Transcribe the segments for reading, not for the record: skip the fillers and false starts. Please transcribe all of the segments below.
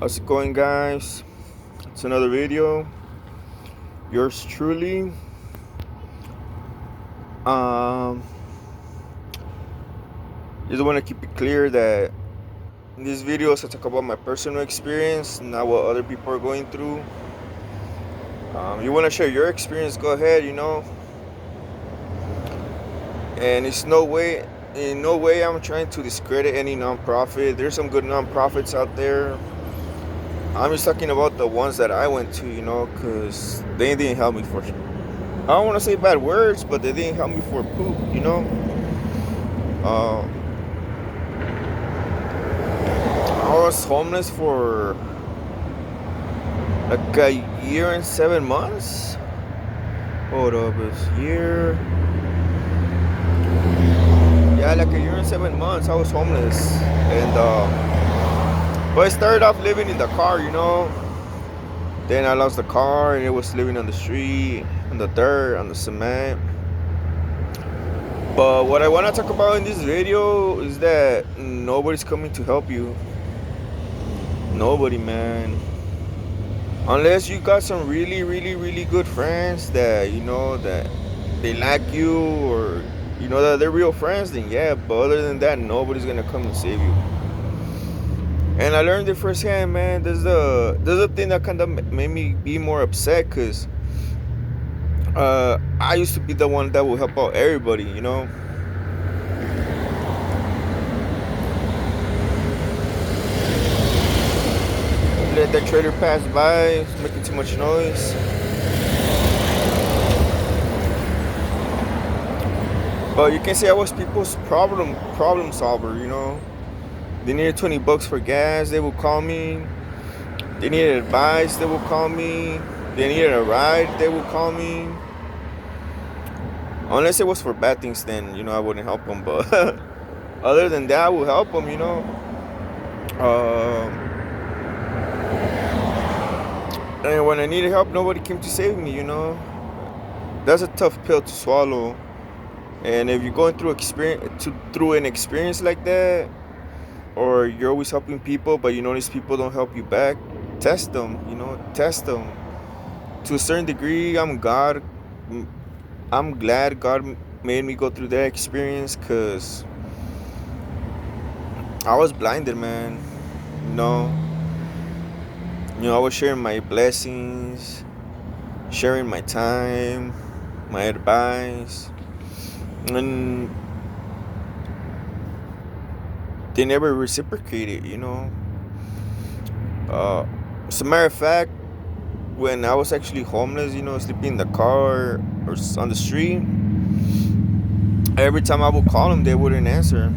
How's it going, guys? It's another video. Yours truly. Um, just want to keep it clear that in these videos I talk about my personal experience, not what other people are going through. You want to share your experience? Go ahead. And in no way, I'm trying to discredit any nonprofit. There's some good nonprofits out there. I'm just talking about the ones that I went to, because they didn't help me for. I don't want to say bad words, but they didn't help me for poop. Uh, I was homeless for like a year and 7 months. Hold up, it's year. Yeah, like a year and 7 months, I was homeless, and but I started off living in the car. Then I lost the car, and it was living on the street, on the dirt, on the cement. But what I want to talk about in this video is that nobody's coming to help you. Nobody, man. Unless you got some really, really, really good friends that that they like you, or that they're real friends, then yeah. But other than that, nobody's gonna come and save you. And I learned it firsthand, man. There's a thing that kind of made me be more upset, cause I used to be the one that would help out everybody. Let that trailer pass by, it's making too much noise. But you can say I was people's problem solver. They needed $20 for gas, they would call me. They needed advice, they would call me. They needed a ride, they would call me. Unless it was for bad things, then I wouldn't help them. But other than that, I would help them. And when I needed help, nobody came to save me. That's a tough pill to swallow. And if you're going through an experience like that, or you're always helping people, but you notice people don't help you back, test them. Test them. To a certain degree, I'm glad God made me go through that experience, because I was blinded, man. I was sharing my blessings, sharing my time, my advice, and they never reciprocated. As a matter of fact, when I was actually homeless, sleeping in the car or on the street, every time I would call them, they wouldn't answer.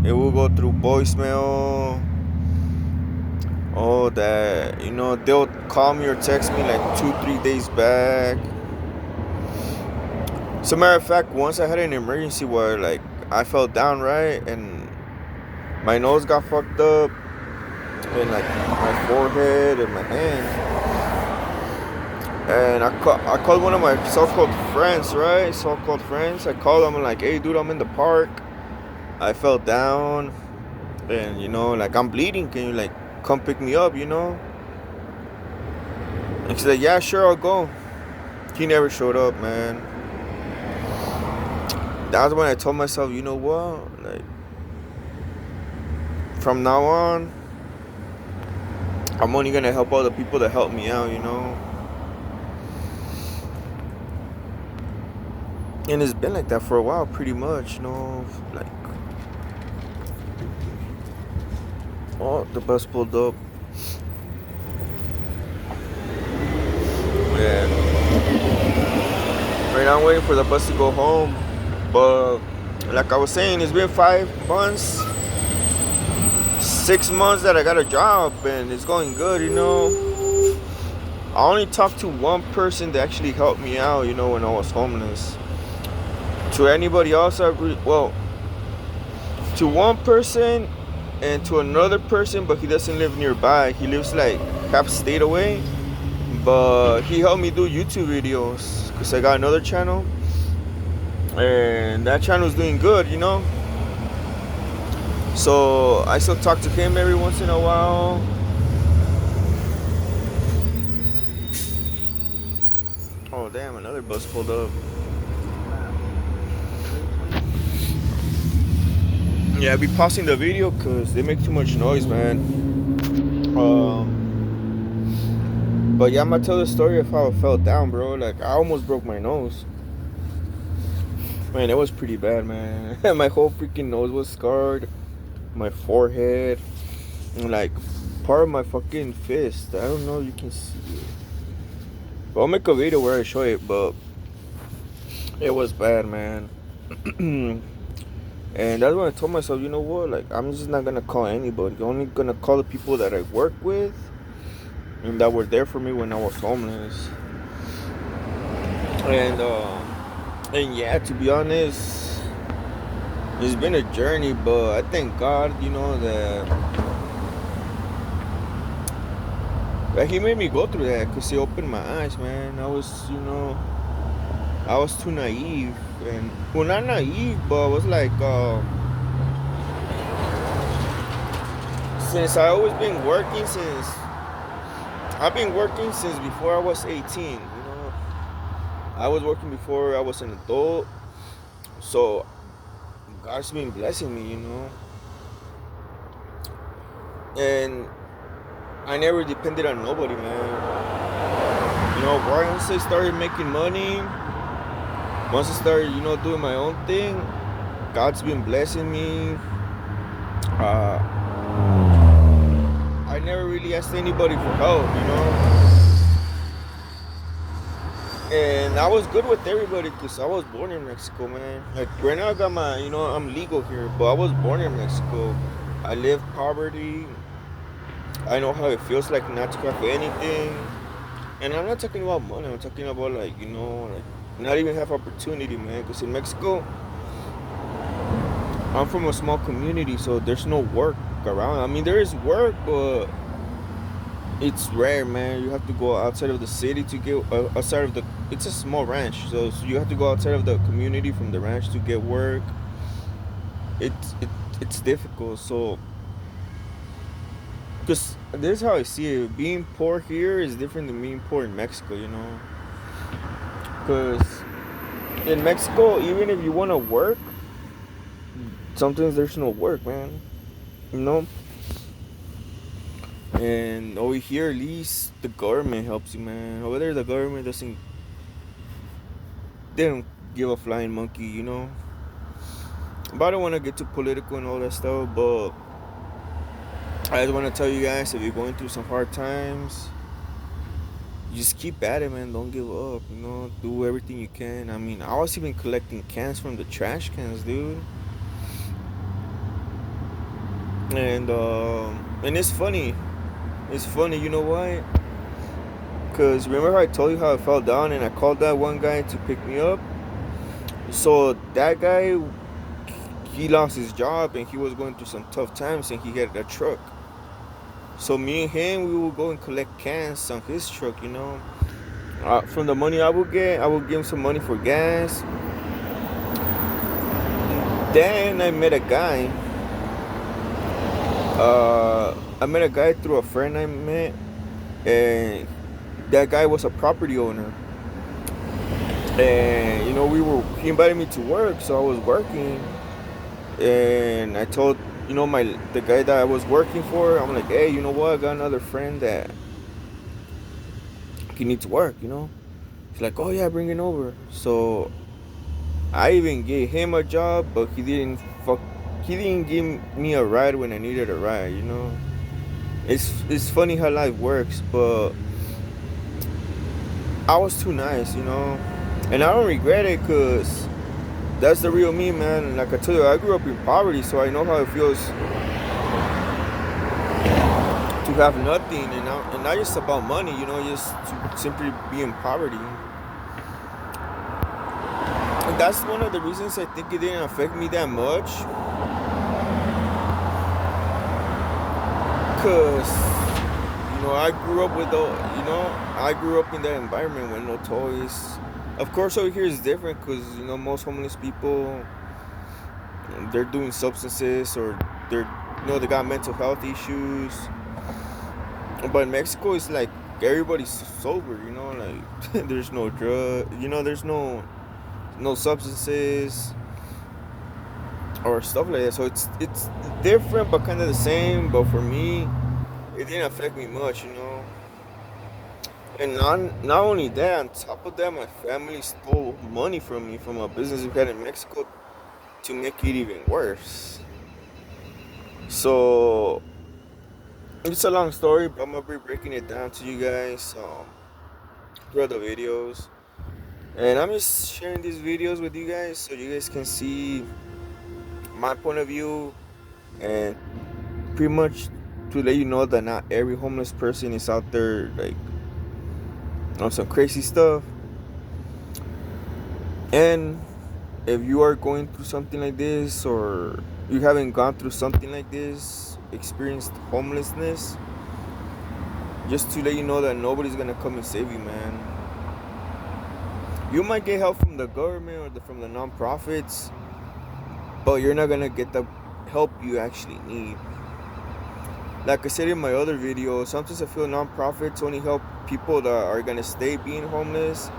It would go through voicemail. Oh, that, they'll call me or text me like 2-3 days back. As a matter of fact, once I had an emergency where like I fell down, right, and my nose got fucked up, and like my forehead and my hand. And I called one of my so-called friends, right? So-called friends. I called them, like, hey, dude, I'm in the park. I fell down, and like I'm bleeding. Can you like come pick me up? And she's like, yeah, sure, I'll go. He never showed up, man. That's when I told myself, you know what? Like, from now on, I'm only gonna help all the people that help me out. And it's been like that for a while, pretty much. Like, oh, the bus pulled up. Yeah. Right now I'm waiting for the bus to go home. But like I was saying, it's been 5 months, 6 months that I got a job, and it's going good. I only talked to one person that actually helped me out, when I was homeless. To anybody else, to one person and to another person, but he doesn't live nearby. He lives like half state away. But he helped me do YouTube videos, because I got another channel, and that channel is doing good. So I still talk to him every once in a while. damn, another bus pulled up. Yeah, I be pausing the video because they make too much noise, man. But yeah, I'm gonna tell the story of how I fell down, bro. Like, I almost broke my nose. Man, it was pretty bad, man. My whole freaking nose was scarred. My forehead. And, like, part of my fucking fist. I don't know if you can see it. But I'll make a video where I show it, but it was bad, man. And that's when I told myself, you know what? Like, I'm just not gonna call anybody. I'm only gonna call the people that I work with and that were there for me when I was homeless. And yeah, to be honest, it's been a journey, but I thank God, you know, that He made me go through that, because He opened my eyes, man. I was too naive, and well, not naive, but I was like, since I've been working since before I was 18. You know, I was working before I was an adult, so God's been blessing me, you know, and I never depended on nobody, man. You know, once I started making money, once I started, you know, doing my own thing, God's been blessing me. I never really asked anybody for help, you know. And I was good with everybody because I was born in Mexico, man. Like, right now I got my, you know, I'm legal here, but I was born in Mexico. I lived poverty. I know how it feels like not to have anything. And I'm not talking about money. I'm talking about, like, you know, like, not even have opportunity, man. Because in Mexico, I'm from a small community, so there's no work around. I mean, there is work, but it's rare, man. You have to go outside of the city to get outside of the. It's a small ranch, so you have to go outside of the community from the ranch to get work. It's difficult. So, because this is how I see it. Being poor here is different than being poor in Mexico, you know. Because in Mexico, even if you want to work, sometimes there's no work, man. You know. And over here, at least the government helps you, man. Over there, the government doesn't. They don't give a flying monkey, you know. But I don't want to get too political and all that stuff. But I just want to tell you guys, if you're going through some hard times, just keep at it, man. Don't give up. You know, do everything you can. I mean, I was even collecting cans from the trash cans, dude. And it's funny. It's funny, you know why? Because remember how I told you how I fell down and I called that one guy to pick me up? So that guy, he lost his job and he was going through some tough times and he had a truck. So me and him, we would go and collect cans on his truck, you know. From the money I would get, I would give him some money for gas. Then I met a guy. I met a guy through a friend I met, and that guy was a property owner. And you know, he invited me to work, so I was working, and I told, you know, the guy that I was working for, I'm like, hey, you know what? I got another friend that he needs work, you know. He's like, oh yeah, bring it over. So I even gave him a job, but he didn't give me a ride when I needed a ride, you know. It's funny how life works, but I was too nice, you know. And I don't regret it, because that's the real me, man. And like I told you, I grew up in poverty, so I know how it feels to have nothing, and not just about money, you know, just to simply be in poverty. And that's one of the reasons I think it didn't affect me that much. Because, you know, I grew up in that environment with no toys. Of course, over here is different because, you know, most homeless people, they're doing substances, or they got mental health issues. But in Mexico, it's like everybody's sober, you know, like there's no drug, you know, there's no substances or stuff like that. So it's different but kind of the same. But for me, it didn't affect me much, you know. And not only that, on top of that, my family stole money from me from a business we had in Mexico to make it even worse. So it's a long story, but I'm gonna be breaking it down to you guys throughout the videos. And I'm just sharing these videos with you guys so you guys can see my point of view and pretty much to let you know that not every homeless person is out there like on some crazy stuff. And if you are going through something like this or you haven't gone through something like this, experienced homelessness, just to let you know that nobody's gonna come and save you, man. You might get help from the government or from the non-profits, but you're not gonna get the help you actually need. Like I said in my other video, sometimes I feel non-profits only help people that are gonna stay being homeless,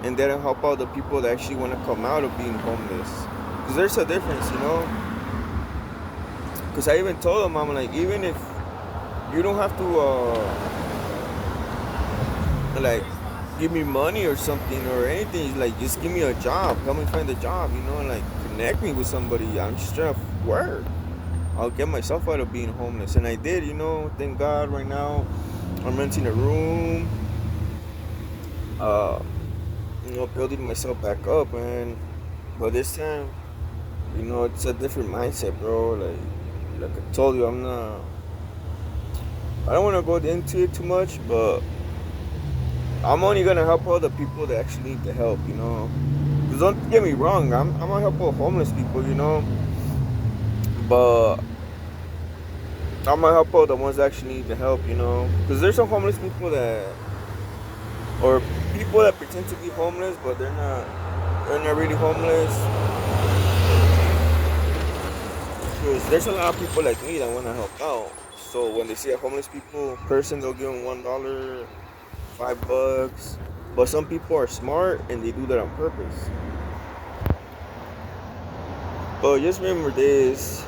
and they don't help out the people that actually want to come out of being homeless. Because there's a difference, you know. Because I even told them, I'm like, even if you don't have to like give me money or something or anything, like just give me a job, help me find a job, you know, and like connect me with somebody. I'm just trying to work. I'll get myself out of being homeless, and I did, you know. Thank God. Right now, I'm renting a room. You know, building myself back up, man. But this time, you know, it's a different mindset, bro. Like I told you, I don't want to go into it too much, but I'm only gonna help all the people that actually need the help, you know. 'Cause don't get me wrong, I'm gonna help all homeless people, you know. But I'm gonna help all the ones that actually need the help, you know. Because there's some homeless people that, or people that pretend to be homeless, but they're not really homeless. Because there's a lot of people like me that want to help out. So when they see a homeless person, they'll give them $1, $5. But some people are smart and they do that on purpose. But just remember this.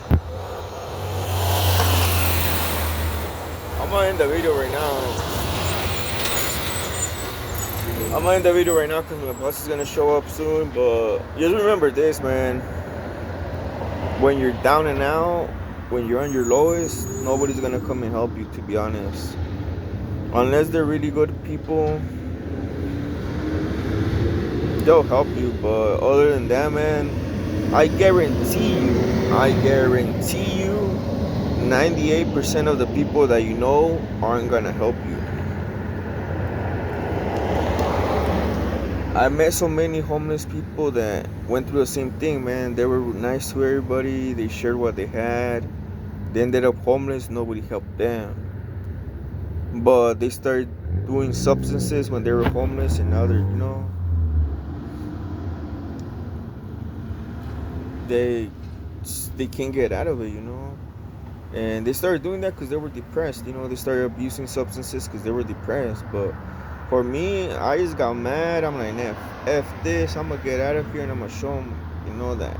I'm gonna end the video right now. I'm gonna end the video right now because my bus is gonna show up soon. But just remember this, man. When you're down and out, when you're on your lowest, nobody's gonna come and help you, to be honest. Unless they're really good people, they'll help you. But other than that, man, I guarantee you, 98% of the people that you know aren't gonna help you. I met so many homeless people that went through the same thing, man. They were nice to everybody. They shared what they had. They ended up homeless. Nobody helped them. But they started doing substances when they were homeless, and now they're, you know, they can't get out of it, you know. And they started doing that because they were depressed, you know. They started abusing substances because they were depressed. But for me, I just got mad. I'm like, nah, F this. I'm going to get out of here and I'm going to show them, you know, that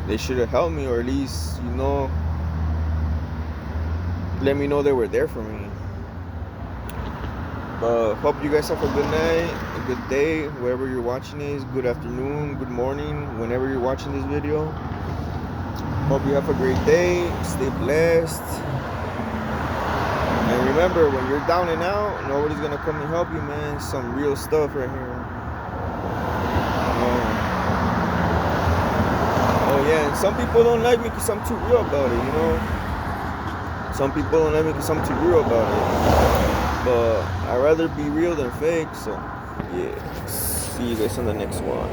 they should have helped me, or at least, you know, let me know they were there for me. But hope you guys have a good night, a good day, wherever you're watching this. Good afternoon, good morning, whenever you're watching this video. Hope you have a great day. Stay blessed. And remember, when you're down and out, nobody's gonna come and help you, man. Some real stuff right here. Oh yeah, and some people don't like me because I'm too real about it, you know. Some people don't like me because I'm too real about it. But I'd rather be real than fake, so yeah. See you guys on the next one.